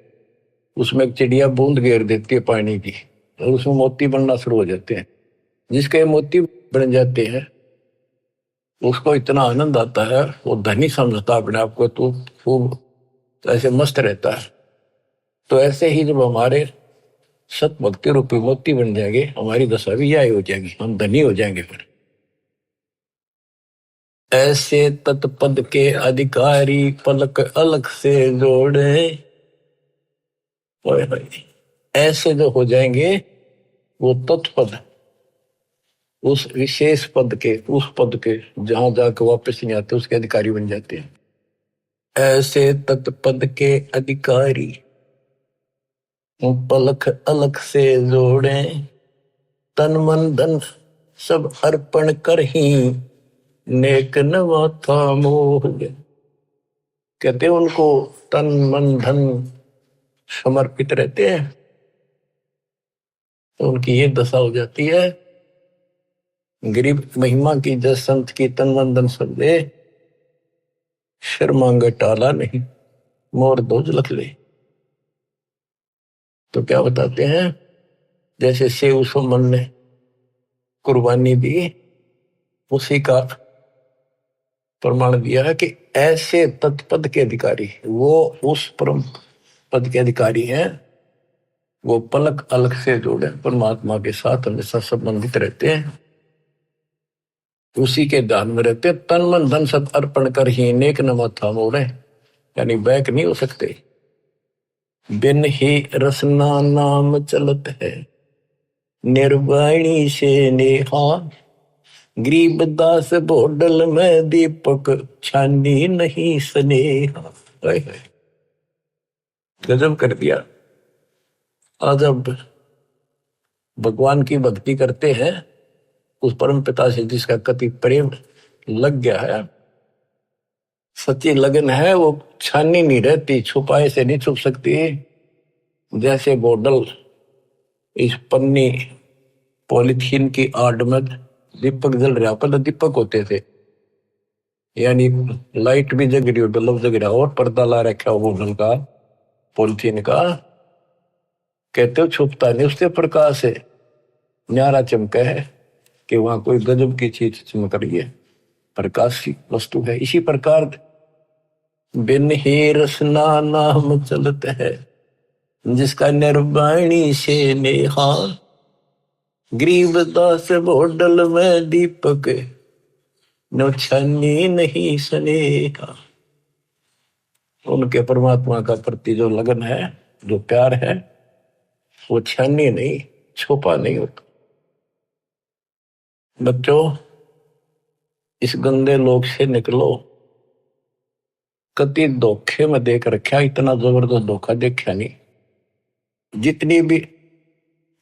उसमें एक चिड़िया बूंद घेर देती है पानी की, और उसमें मोती बनना शुरू हो जाते हैं। जिसके मोती बन जाते हैं उसको इतना आनंद आता है, वो धनी समझता अपने आप को, तो खूब ऐसे मस्त रहता है। तो ऐसे ही जब हमारे सत भक्ति रूपी मोती बन जाएंगे, हमारी दशा भी यही हो जाएगी, हम धनी हो जाएंगे। फिर ऐसे तत्पद के अधिकारी पलक अलग से जोड़े, ऐसे जो हो जाएंगे वो तत्पद, उस विशेष पद के, उस पद के जहां जाकर वापस नहीं आते, उसके अधिकारी बन जाते हैं। ऐसे तत्पद के अधिकारी पलक अलग से जोड़े, तन मन धन सब अर्पण कर ही, नेक नवा था मोह। कहते उनको तन मन धन समर्पित रहते हैं, तो उनकी ये दशा हो जाती है। गरीब महिमा की जस संत की तन मन धन सब दे, शर्मांग टाला नहीं, मोर दोज लख ले। तो क्या बताते हैं, जैसे सेव सुमन ने कुर्बानी दी, उसी का प्रमाण दिया है कि ऐसे तत्पद के अधिकारी, वो उस परम पद के अधिकारी हैं, वो पलक अलग से जोड़े परमात्मा के साथ हमेशा संबंधित रहते हैं, उसी के ध्यान में रहते। तन मन धन सब अर्पण कर ही नेक नवा था मोड़े, यानी बैक नहीं हो सकते। बिन ही रसना नाम चलत है, निर्वाणी से नेहा, गरीब दास बोडल में दीपक, छानी नहीं स्नेहा। गजब कर दिया। आज अब भगवान की भक्ति करते हैं, उस परम पिता से जिसका कति प्रेम लग गया है, सच्ची लगन है, वो छानी नहीं रहती, छुपाए से नहीं छुप सकती। जैसे बोतल इस पन्नी पॉलिथीन की आड़ में दीपक जल रहा, पहले दीपक होते थे, यानी लाइट भी जग रही हो, बल्ब जग रहा, और पर्दा ला रखा हो बोतल का, पॉलिथीन का, कहते हो छुपता नहीं उससे प्रकाश है। न्यारा चमका है कि वहां कोई गजब की चीज चमक रही है, प्रकाश की वस्तु है। इसी प्रकार बिन ही रसना नाम चलत है, जिसका निर्वाणी से नेहा, गरीबदास बोडल में दीपक नो छनी नहीं स्नेहा। उनके परमात्मा का प्रति जो लगन है, जो प्यार है, वो छानी नहीं, छुपा नहीं होता। बच्चों, इस गंदे लोक से निकलो। कति धोखे में देख रखा, इतना जबरदस्त धोखा देखा नहीं। जितनी भी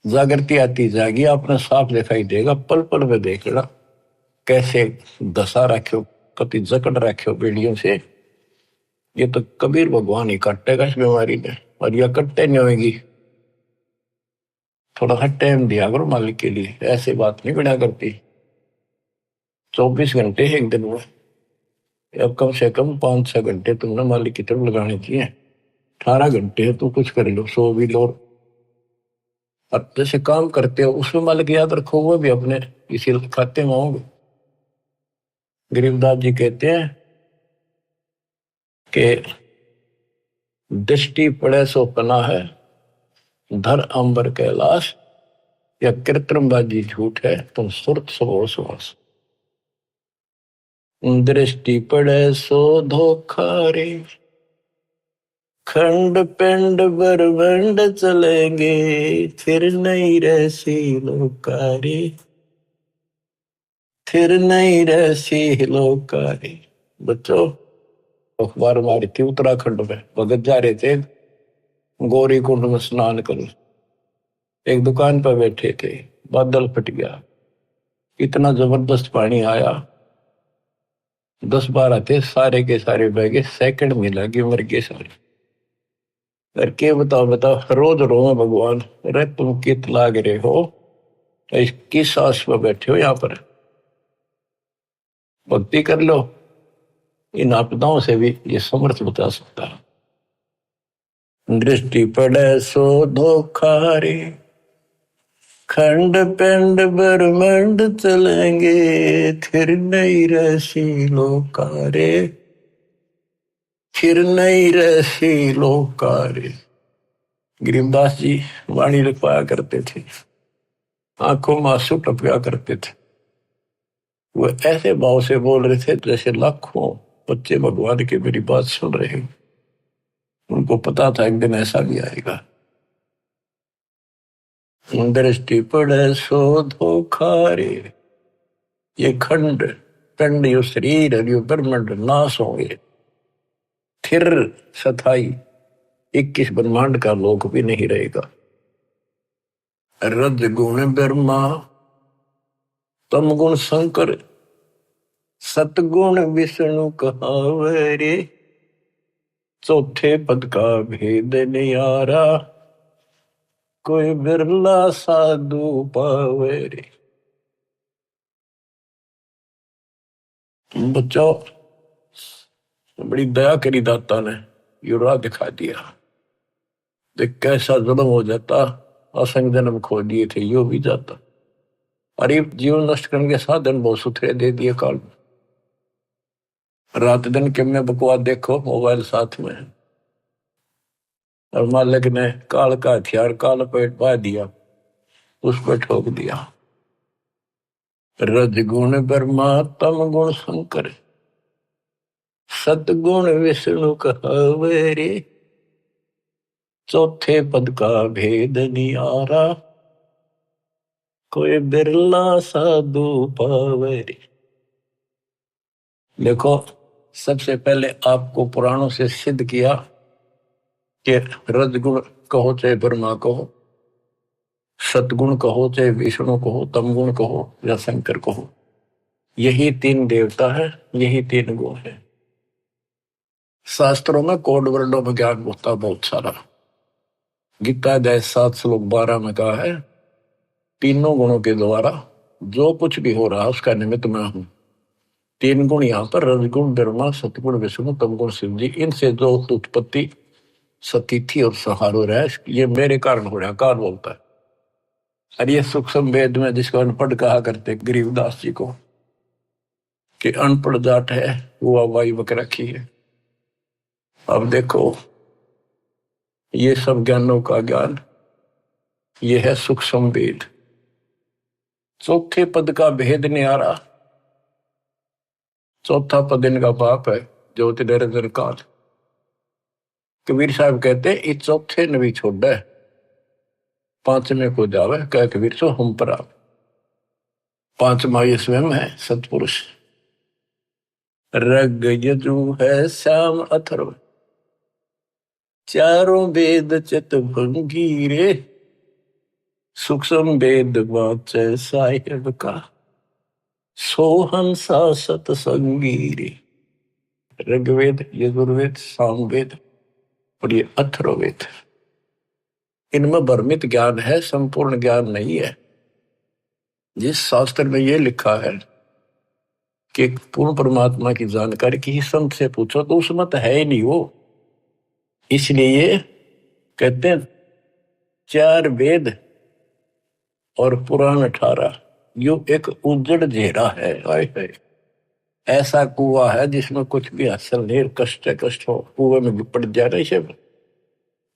जागृति आती जाएगी, आपने साफ दिखाई देगा। पल पल में देखना कैसे दशा रखो, कति जकड़ रखो बेड़ियों से। ये तो कबीर भगवान ही काटेगा इस बीमारी में, और यह कटते नहीं होगी। थोड़ा सा टाइम दिया करो मालिक के लिए, ऐसे बात नहीं बिना करती। 24 घंटे एक दिन में, अब कम से कम 5-6 घंटे तुमने मालिक की तरफ लगाने चाहिए। 18 घंटे तो कुछ कर लो, सो भी लो। अब जैसे काम करते हो उसमें मालिक याद रखो, वो भी अपने इसी खाते में होंगे। गरीबदास जी कहते हैं कि दृष्टि पड़े सो पना है, धर अंबर कैलाश, या कृत्रिमबाजी झूठ है, तुम सुरत सो सुहास। दृष्टि पड़े सो धोखा रे, खंड पिंड बरबंड चलेंगे, फिर नहीं रहसी लोकारी, फिर नहीं रहसी लोकारी। बच्चों, अखबार मारी थी उत्तराखंड में, भगत जा रहे थे गौरी कुंड में स्नान कर, एक दुकान पर बैठे थे, बादल फट गया, इतना जबरदस्त पानी आया, 10-12 थे, सारे के सारे बह गए, सेकंड में लगे मर गए सारे। करके बताओ रोज रो भगवान, अरे तुम कित लाग रहे हो, किस आस पर बैठे हो, यहाँ पर भक्ति कर लो। इन आपदाओं से भी ये समर्थ बता सकता है। दृष्टि पड़े सो धोखा रे, खंड पिंड ब्रह्मंड चलेंगे, फिर नहीं रहसी लोकारे, फिर नहीं रहसी लोकारे। गरीबदास जी वाणी लिखवाया करते थे, आंखों में आंसू टपका करते थे। वो ऐसे भाव से बोल रहे थे जैसे लाखों बच्चे भगवान की मेरी बात सुन रहे हैं। उनको पता था एक दिन ऐसा भी आएगा। दृष्टि पड़े सो धोखा रे, ये खंड पिंड, यो शरीर, यो ब्रह्मांड नाश होंगे, फिर सथाई 21 ब्रह्मांड का लोक भी नहीं रहेगा। रज गुण ब्रह्मा, तम गुण शंकर, सतगुण विष्णु कहावे रे, चौथे पद का भेद नियारा, कोई बिरला साधु पावे रे। बच्चों, बड़ी दया करी दाता ने, ये राह दिखा दिया। देख कैसा जुल्म हो जाता, असंग जन्म खो दिए थे, यो भी जाता। अरे जीवन नष्ट करने के साधन बहुत सुथरे दे दिए काल में। रात दिन के में बकवास देखो, मोबाइल साथ में है, और मालिक ने काल का हथियार काल पेट पा दिया, उस पर ठोक दिया। रज गुण ब्रह्मा, तम गुण शंकर, सतगुण विष्णु कहावे रे, चौथे पद का भेद नियारा, कोई बिरला साधु पावे रे। देखो, सबसे पहले आपको पुराणों से सिद्ध किया कि रजगुण कहो चाहे ब्रह्मा कहो, सतगुण कहो चाहे विष्णु कहो, तमगुण कहो या शंकर कहो, यही 3 देवता है, यही 3 गुण है। शास्त्रों में कोड वर्डों में ज्ञान होता बहुत सारा। गीता अध्याय 7 श्लोक 12 में कहा है, तीनों गुणों के द्वारा जो कुछ भी हो रहा है उसका निमित्त मैं हूं। 3 गुण यहाँ पर, रजगुण ब्रह्मा, सतगुण विष्णु, तमगुण शिव जी, इनसे जो उत्पत्ति सतिथि और सहारो रहा है, ये मेरे कारण हो रहा है, काल बोलता है। और ये सूक्ष्म वेद में जिसको अनपढ़ कहा करते गरीबदास जी को कि अनपढ़ जाट है वो हवाई बक रखी है। अब देखो ये सब ज्ञानों का ज्ञान ये है सूक्ष्म वेद। चौथे पद का भेद न्यारा। चौथा पद इनका बाप है ज्योति निरंजन काल। कबीर साहब कहते इस चौथे ने भी छोड़ा है, पांचवें को जावे कह कबीर सो हम पर आवे। पांचवा ये स्वयं है सतपुरुष। रग यजु है श्याम अथर्व, चारों वेद चित भंगीरे, सूक्ष्म वेद वाचे साहिब का, सोहंसा सतसंगीरे। ऋग्वेद, यजुर्वेद, सामवेद और ये अथर्ववेद, इनमें भ्रमित ज्ञान है, संपूर्ण ज्ञान नहीं है। जिस शास्त्र में ये लिखा है कि पूर्ण परमात्मा की जानकारी किसी संत से पूछो तो उसमें तो है ही नहीं वो। इसलिए ये कहते हैं चार वेद और पुराण 18 यो एक उजड़ घेरा है। हाय हाय, ऐसा कुआं है जिसमें कुछ भी हासिल नहीं, कष्ट हो, कुएं में पड़ जाए ना, इसे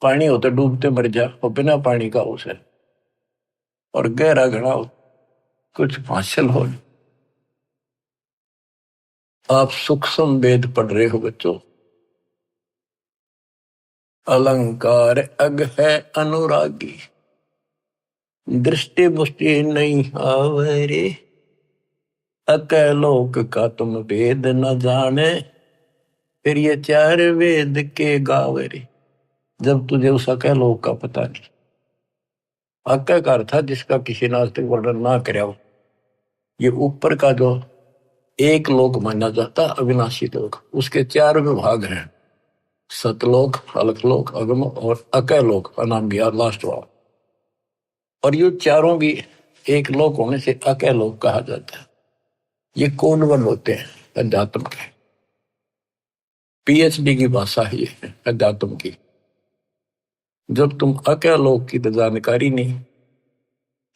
पानी हो तो डूबते मर जा, और बिना पानी का उसे, और गहरा घड़ा हो कुछ हासिल हो। आप सूक्ष्म वेद पढ़ रहे हो बच्चों। अलंकार अग है अनुरागी, दृष्टि मुष्टि नहीं आवरे, अकलोक का तुम वेद न जाने, फिर ये चार वेद के गावरे। जब तुझे उस अकलोक का पता नहीं। अक्का का अर्थ था जिसका किसी ने आज तक वर्णन ना कराया हो। ये ऊपर का जो एक लोक माना जाता अविनाशी लोक, उसके चार विभाग हैं, सतलोक, अलकलोक, अगम और अकलोक, अनाम भी लास्ट वाला। और ये चारों भी एक लोक होने से अकलोक कहा जाता है। ये कोनवन होते हैं अध्यात्म के, पीएचडी की भाषा है ये अध्यात्म की। जब तुम अकलोक की तो जानकारी नहीं,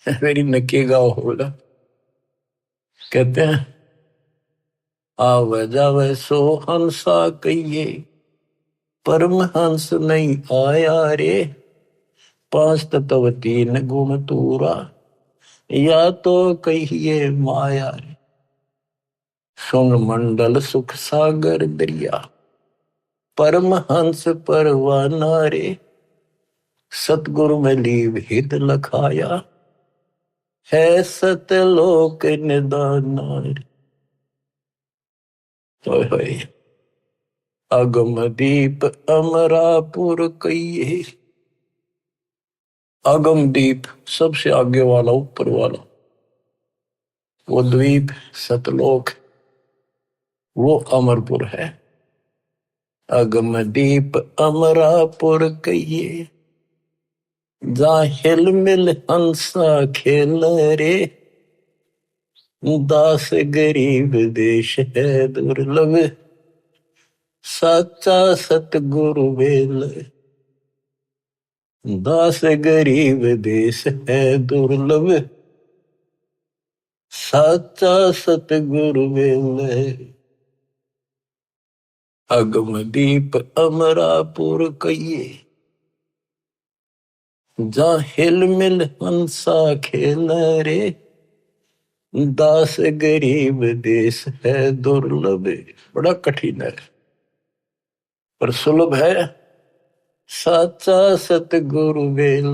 मेरी नकेगा होगा। कहते हैं आवे जावे सो हंसा कहिए, परमहंस नहीं आया रे, पांच तत्व तीन गुण तूरा, या तो कहिए माया रे। सुन मंडल सुख सागर दरिया, परमहंस परवाना रे, सतगुरु में लीव हित लखाया, है सतलोक निदाना रे। अगम दीप अमरापुर कहिए। अगम दीप सबसे आगे वाला, ऊपर वाला, वो द्वीप सतलोक, वो अमरपुर है। अगम दीप अमरापुर कहिए, जा हिल मिल हंसा खेल रे, दास गरीब देश है दुर्लभ, साचा सतगुरु वेल। दास गरीब देश है दुर्लभ, साचा सतगुरु वेल। अगम दीप अमरापुर कहिए, जा हिल मिल हंसा खेल रे, दास गरीब देश है दुर्लभ। बड़ा कठिन है पर सुलभ है, साचा सतगुरु वेल।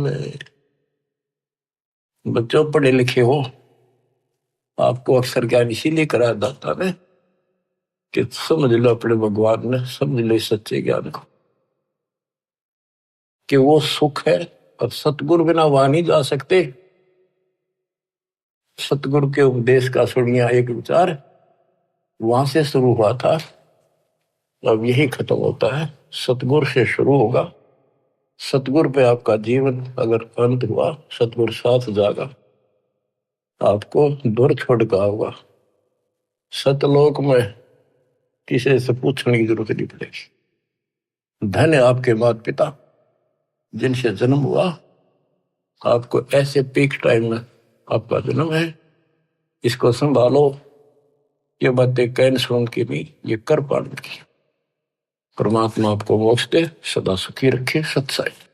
बच्चों पढ़े लिखे हो, आपको अक्सर ज्ञान इसीलिए करा दाता ने कि समझ लो अपने भगवान ने, समझ लो सच्चे ज्ञान को कि वो सुख है, और सतगुरु बिना वहां नहीं जा सकते। सतगुरु के उपदेश का सुनिया एक विचार वहां से शुरू हुआ था, अब यही खत्म होता है। सतगुरु से शुरू होगा, सतगुरु पे आपका जीवन अगर अंत हुआ, सतगुरु साथ जागा, आपको दूर छोड़ का होगा। सतलोक में किसी से पूछने की जरूरत नहीं पड़ेगी। धन्य आपके माता पिता जिनसे जन्म हुआ, आपको ऐसे पीक टाइम में आपका जन्म है, इसको संभालो। ये बातें कहने सुन की नहीं, ये कर पाने की। परमात्मा आपको मोक्ष दे, सदा सुखी रखे। सत्साई।